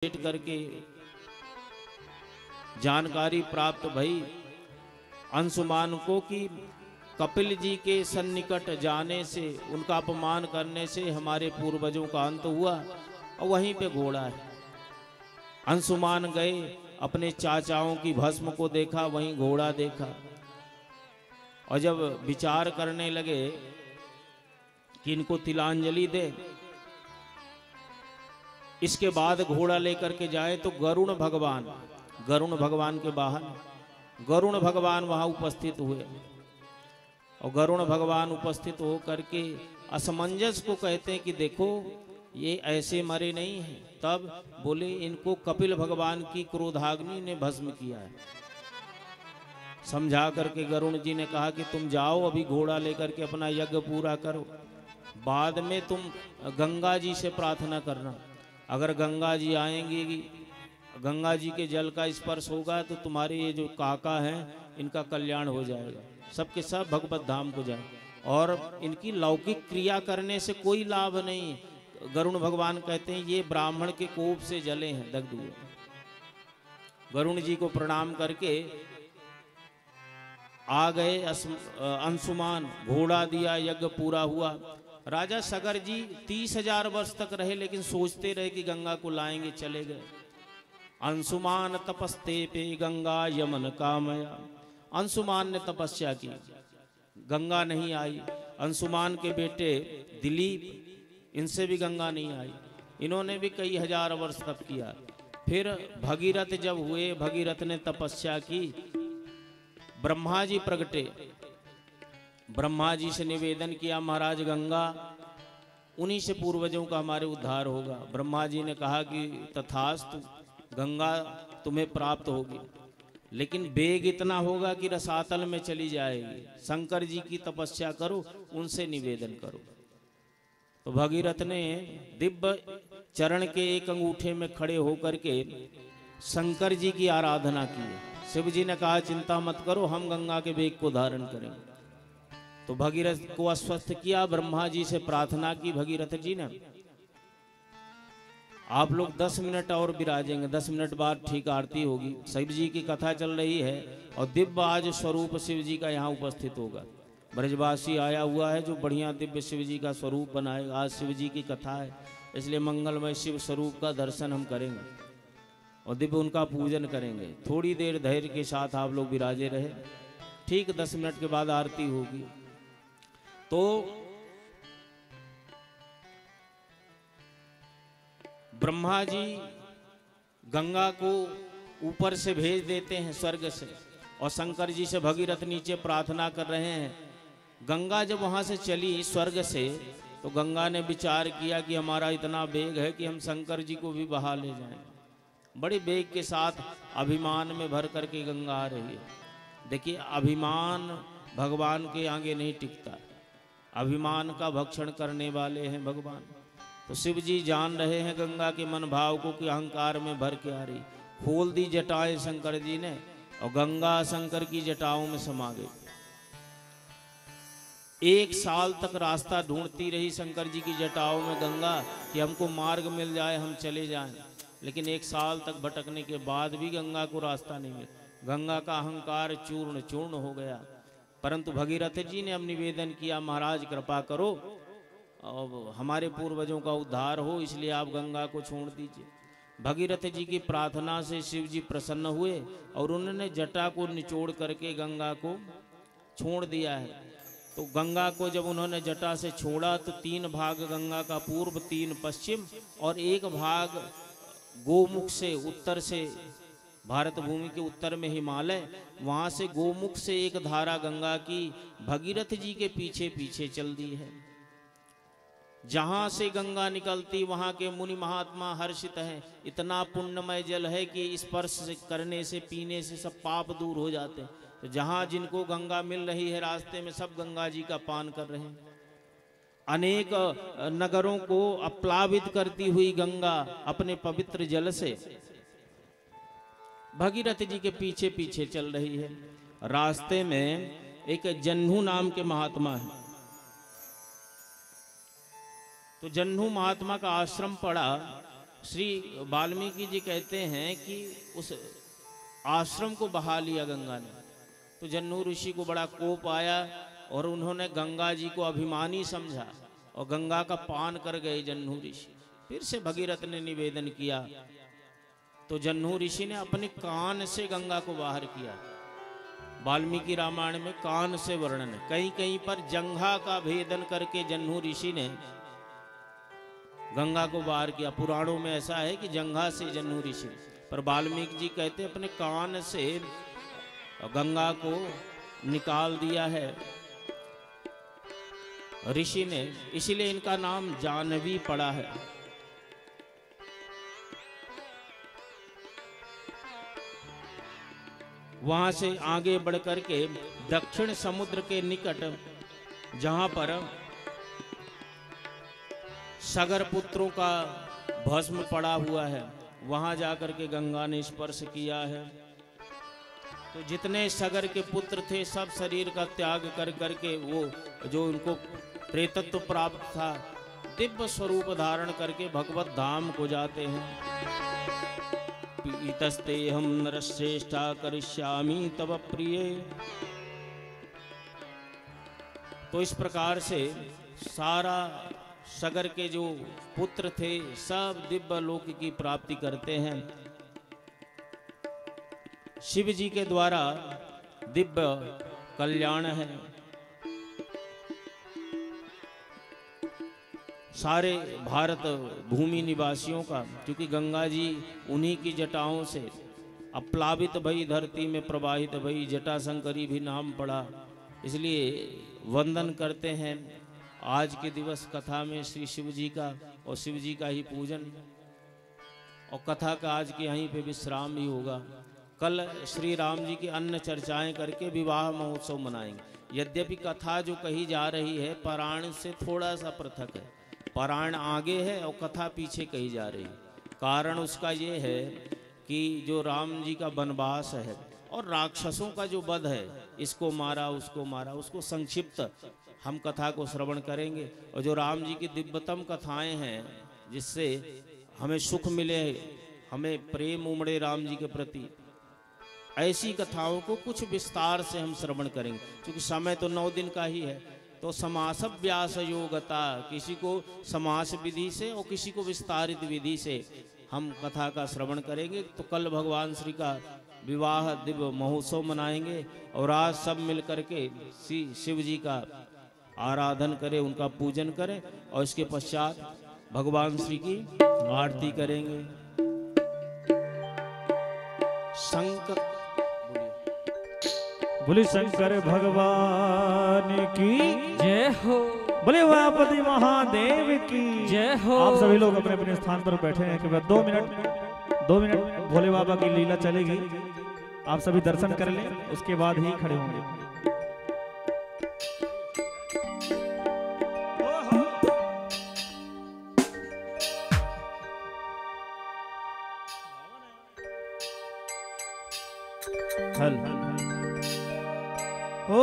भेंट करके जानकारी प्राप्त भई अंशुमान को कि कपिल जी के सन्निकट जाने से, उनका अपमान करने से हमारे पूर्वजों का अंत हुआ। और वहीं पे घोड़ा है। अंशुमान गए, अपने चाचाओं की भस्म को देखा, वहीं घोड़ा देखा। और जब विचार करने लगे कि इनको तिलांजलि दे, इसके बाद घोड़ा लेकर के जाए, तो गरुण भगवान के वाहन गरुण भगवान वहां उपस्थित हुए। और गरुण भगवान उपस्थित हो करके असमंजस को कहते हैं कि देखो ये ऐसे मरे नहीं हैं। तब बोले इनको कपिल भगवान की क्रोधाग्नि ने भस्म किया है। समझा करके गरुण जी ने कहा कि तुम जाओ, अभी घोड़ा लेकर के अपना यज्ञ पूरा करो, बाद में तुम गंगा जी से प्रार्थना करना। अगर गंगा जी आएंगी, गंगा जी के जल का स्पर्श होगा तो तुम्हारे ये जो काका हैं इनका कल्याण हो जाएगा, सबके सब भगवत धाम को जाए। और इनकी लौकिक क्रिया करने से कोई लाभ नहीं। गरुण भगवान कहते हैं ये ब्राह्मण के कोप से जले हैं, दग्ध हुए। गरुण जी को प्रणाम करके आ गए अंशुमान, घोड़ा दिया, यज्ञ पूरा हुआ। राजा सगर जी 30,000 वर्ष तक रहे, लेकिन सोचते रहे कि गंगा को लाएंगे, चले गए। अंशुमान तपस्ते पे गंगा यमन कामया। अंशुमान ने तपस्या की, गंगा नहीं आई। अंशुमान के बेटे दिलीप, इनसे भी गंगा नहीं आई। इन्होंने भी कई हजार वर्ष तप किया। फिर भगीरथ जब हुए, भगीरथ ने तपस्या की, ब्रह्मा जी प्रगटे, ब्रह्मा जी से निवेदन किया महाराज गंगा, उन्हीं से पूर्वजों का हमारे उद्धार होगा। ब्रह्मा जी ने कहा कि तथास्तु, गंगा तुम्हें प्राप्त होगी, लेकिन वेग इतना होगा कि रसातल में चली जाएगी। शंकर जी की तपस्या करो, उनसे निवेदन करो। तो भगीरथ ने दिव्य चरण के एक अंगूठे में खड़े होकर के शंकर जी की आराधना की। शिव जी ने कहा चिंता मत करो, हम गंगा के वेग को धारण करेंगे। तो भगीरथ को आश्वस्त किया, ब्रह्मा जी से प्रार्थना की भगीरथ जी ने, आप लोग 10 मिनट और विराजेंगे, 10 मिनट बाद ठीक आरती होगी। शिव जी की कथा चल रही है और दिव्य आज स्वरूप शिव जी का यहाँ उपस्थित होगा। ब्रजवासी आया हुआ है जो बढ़िया दिव्य शिव जी का स्वरूप बनाएगा। आज शिव जी की कथा है, इसलिए मंगलमय शिव स्वरूप का दर्शन हम करेंगे और दिव्य उनका पूजन करेंगे। थोड़ी देर धैर्य के साथ आप लोग विराजे रहे, ठीक 10 मिनट के बाद आरती होगी। तो ब्रह्मा जी गंगा को ऊपर से भेज देते हैं स्वर्ग से, और शंकर जी से भगीरथ नीचे प्रार्थना कर रहे हैं। गंगा जब वहां से चली स्वर्ग से, तो गंगा ने विचार किया कि हमारा इतना वेग है कि हम शंकर जी को भी बहा ले जाएं। बड़े वेग के साथ अभिमान में भर करके गंगा आ रही है। देखिए अभिमान भगवान के आगे नहीं टिकता, अभिमान का भक्षण करने वाले हैं भगवान। तो शिव जी जान रहे हैं गंगा के मन भाव को कि अहंकार में भर के आ रही। खोल दी जटाएं शंकर जी ने, और गंगा शंकर की जटाओं में समा गई। 1 साल तक रास्ता ढूंढती रही शंकर जी की जटाओं में गंगा, कि हमको मार्ग मिल जाए, हम चले जाएं। लेकिन 1 साल तक भटकने के बाद भी गंगा को रास्ता नहीं मिला। गंगा का अहंकार चूर्ण चूर्ण हो गया। परंतु भगीरथ जी ने अब निवेदन किया, महाराज कृपा करो, और हमारे पूर्वजों का उद्धार हो, इसलिए आप गंगा को छोड़ दीजिए। भगीरथ जी की प्रार्थना से शिव जी प्रसन्न हुए और उन्होंने जटा को निचोड़ करके गंगा को छोड़ दिया है। तो गंगा को जब उन्होंने जटा से छोड़ा, तो 3 भाग गंगा का पूर्व, 3 पश्चिम, और 1 भाग गोमुख से, उत्तर से, भारत भूमि के उत्तर में हिमालय, वहां से गोमुख से एक धारा गंगा की भगीरथ जी के पीछे पीछे चल दी है। जहां से गंगा निकलती वहां के मुनि महात्मा हर्षित हैं। इतना पुण्यमय जल है कि स्पर्श करने से, पीने से सब पाप दूर हो जाते हैं। तो जहां जिनको गंगा मिल रही है रास्ते में, सब गंगा जी का पान कर रहे हैं। अनेक नगरों को अप्लावित करती हुई गंगा अपने पवित्र जल से भगीरथ जी के पीछे पीछे चल रही है। रास्ते में एक जन्नू नाम के महात्मा है। तो जन्नू महात्मा का आश्रम पड़ा, श्री वाल्मीकि जी कहते हैं कि उस आश्रम को बहा लिया गंगा ने। तो जन्नू ऋषि को बड़ा कोप आया और उन्होंने गंगा जी को अभिमानी समझा और गंगा का पान कर गए जन्नू ऋषि। फिर से भगीरथ ने निवेदन किया तो जन्नू ऋषि ने अपने कान से गंगा को बाहर किया। वाल्मीकि रामायण में कान से वर्णन है, कहीं कहीं पर जंघा का भेदन करके जन्नू ऋषि ने गंगा को बाहर किया। पुराणों में ऐसा है कि जंघा से जन्नू ऋषि, पर वाल्मीकि जी कहते अपने कान से गंगा को निकाल दिया है ऋषि ने, इसलिए इनका नाम जानवी पड़ा है। वहां से आगे बढ़कर के दक्षिण समुद्र के निकट जहां पर सगर पुत्रों का भस्म पड़ा हुआ है, वहां जाकर के गंगा ने स्पर्श किया है। तो जितने सगर के पुत्र थे सब शरीर का त्याग कर करके वो जो उनको प्रेतत्व प्राप्त था दिव्य स्वरूप धारण करके भगवत धाम को जाते हैं। पीतस्ते हम नरश्रेष्ठा करिष्यामि तव प्रिय। तो इस प्रकार से सारा सगर के जो पुत्र थे सब दिव्य लोक की प्राप्ति करते हैं। शिव जी के द्वारा दिव्य कल्याण है। सारे भारत भूमि निवासियों का, क्योंकि गंगा जी उन्हीं की जटाओं से अप्लावित भई धरती में प्रवाहित भई जटाशंकरी भी नाम पड़ा, इसलिए वंदन करते हैं। आज के दिवस कथा में श्री शिव जी का और शिव जी का ही पूजन और कथा का आज के यहीं पे विश्राम भी होगा। कल श्री राम जी की अन्य चर्चाएं करके विवाह महोत्सव मनाएंगे। यद्यपि कथा जो कही जा रही है पारायण से थोड़ा सा पृथक है, पारायण आगे है और कथा पीछे कही जा रही है। कारण उसका ये है कि जो राम जी का वनवास है और राक्षसों का जो वध है, इसको मारा उसको मारा, उसको संक्षिप्त हम कथा को श्रवण करेंगे। और जो राम जी की दिव्यतम कथाएं हैं जिससे हमें सुख मिले, हमें प्रेम उमड़े राम जी के प्रति, ऐसी कथाओं को कुछ विस्तार से हम श्रवण करेंगे। क्योंकि समय तो 9 दिन का ही है, तो समासव्यास योगता, किसी को समास विधि से और किसी को विस्तारित विधि से हम कथा का श्रवण करेंगे। तो कल भगवान श्री का विवाह दिव्य महोत्सव मनाएंगे और आज सब मिल करके शिव जी का आराधन करें, उनका पूजन करें और इसके पश्चात भगवान श्री की आरती करेंगे। शंकर बोले शंकर भगवान की जय हो, बोले उमापति महादेव की जय हो। आप सभी लोग अपने अपने स्थान पर बैठे हैं कि 2 मिनट भोले बाबा की लीला चलेगी। आप सभी दर्शन कर लें, उसके बाद ही खड़े होंगे। हल ओ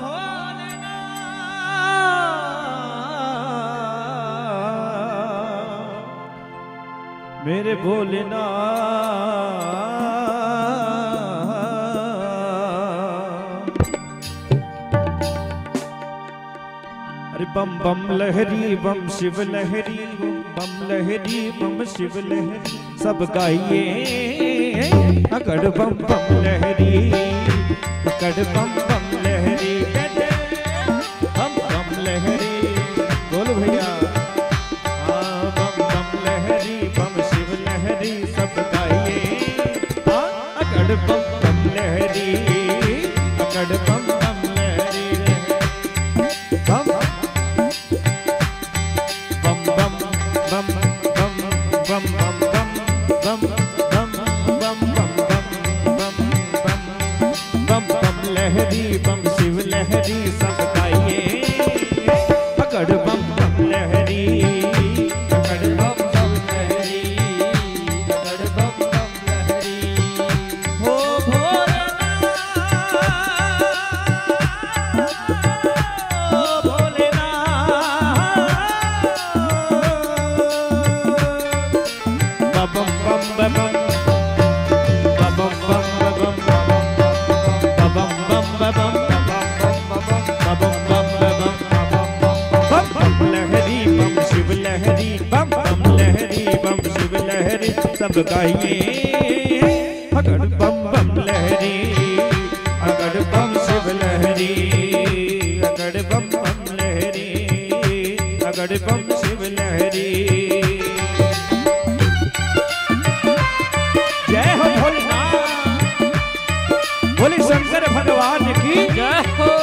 भोलेनाथ मेरे भोलेनाथ, अरे बम बम लहरी बम शिव लहरी, बम लहरी बम शिव लहरी, सब गाइए अकड़ बम बम लहरी, अकड़ बम बम लहरी, बम बम लहरी। बोलो भैया, हाँ बम बम लहरी बम शिव लहरी, सब गाइए अकड़ बम बम लहरी, अकड़ बम बम लहरी, बम बम बम बम बम बम बम बम बम लहरी बम शिव लहरी, सब गाइए पकड़ बम बम लहरी, पकड़ बम बम लहरी, पकड़ बम बम लहरी। हो भोलेनाथ, हो भोलेनाथ, सब गाइए अगड़ बम बम लहरी, अगड़ बम शिव लहरी, अगड़ बम बम लहरी, अगड़ बम शिव लहरी। जय हो भोलेनाथ, बोले शंकर भगवान की जय हो।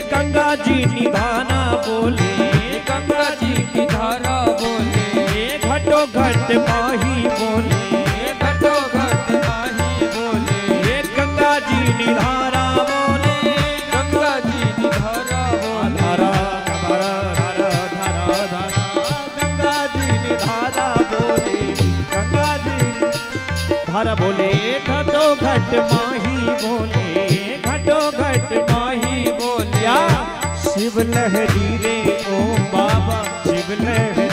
गंगा जी निधाना बोले, गंगा जी की धारा बोले, घटो घट माही बोले, घटो घट माही बोले, गंगा जी निधारा बोले, गंगा जी की धारा बोले, धारा धारा धारा धारा धारा, गंगा जी निधारा बोले, गंगा जी धारा बोले, घटो घट माही बोले, घटो घट माही बोलिया शिव लहरी रे ओ बाबा शिव लहरी।